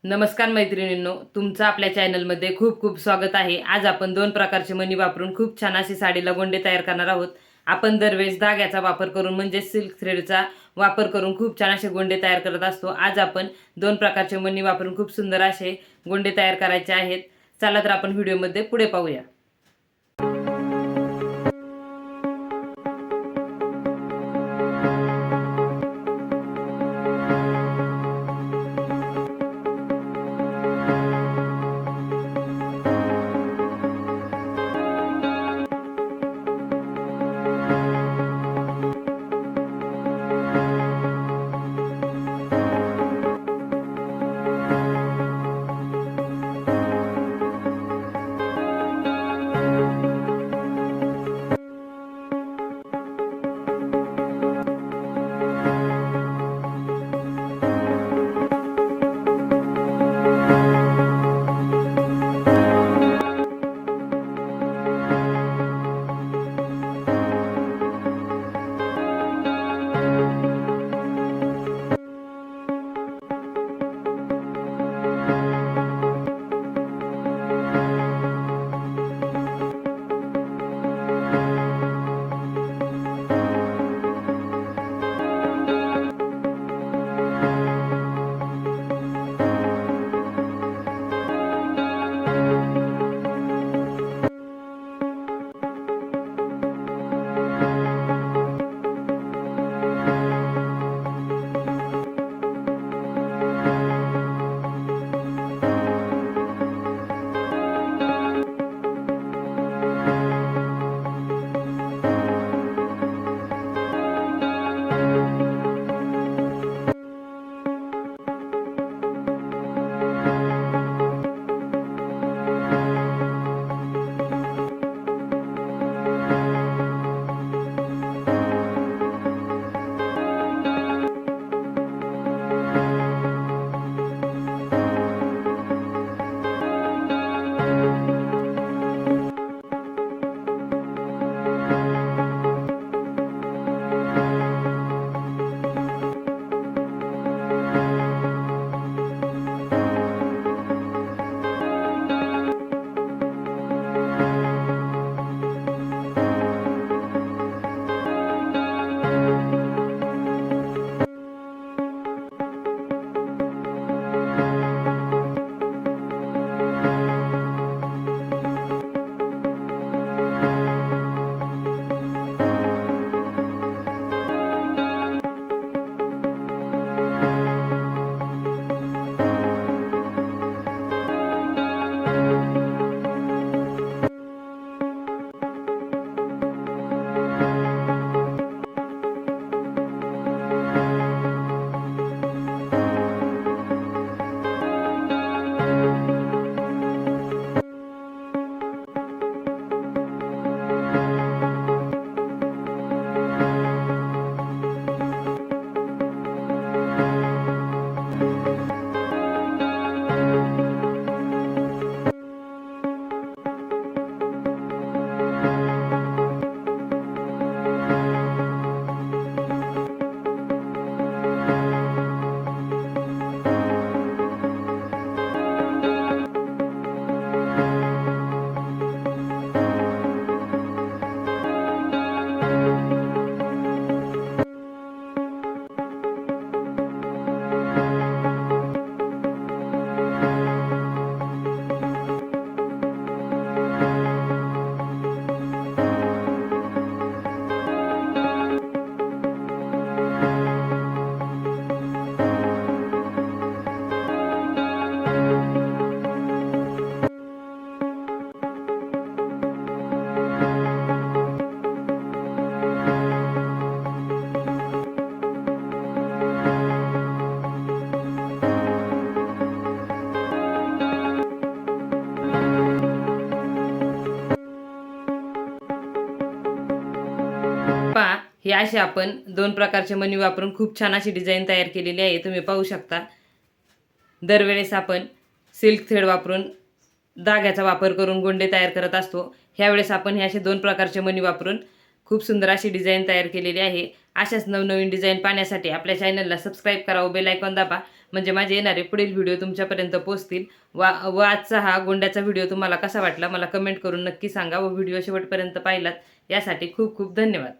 नमस्कार मैत्रिणींनो, तुमचं आपल्या चॅनलमध्ये खूप खूप स्वागत आहे। आज आपण दोन प्रकारचे मणी वापरून खूप छान अशी साडीला गोंडे तयार करणार आहोत। आपण दरवेळेस धाग्याचा वापर करून म्हणजे सिल्क थ्रेडचा वापर करून खूप छान असे गोंडे तयार करत असतो। आज आपण दोन प्रकारचे मणी वापरून खूप सुंदर असे गोंडे तयार करायचे आहेत। चला तर आपण व्हिडिओमध्ये पुढे पाहूया। पहा, हे असे आपण दोन प्रकारचे मणी वापरून खूप छान अशी डिझाईन तयार केलेली आहे। तुम्ही पाहू शकता। दरवेळेस आपण सिल्क थ्रेड वापरून धाग्याचा वापर करून गोंडे तयार करत असतो। ह्यावेळेस आपण हे असे दोन प्रकारचे मणी वापरून खूप सुंदर अशी डिझाईन तयार केलेली आहे। अशाच नवनवीन डिझाईन पाहण्यासाठी आपल्या चॅनलला सबस्क्राईब करा व बेल आयकॉन दाबा, म्हणजे माझे येणारे पुढील व्हिडिओ तुमच्यापर्यंत पोहोचतील. व आजचा हा गोंड्याचा व्हिडिओ तुम्हाला कसा वाटला मला कमेंट करून नक्की सांगा व व्हिडिओ शेवटपर्यंत पाहिलात यासाठी खूप खूप धन्यवाद.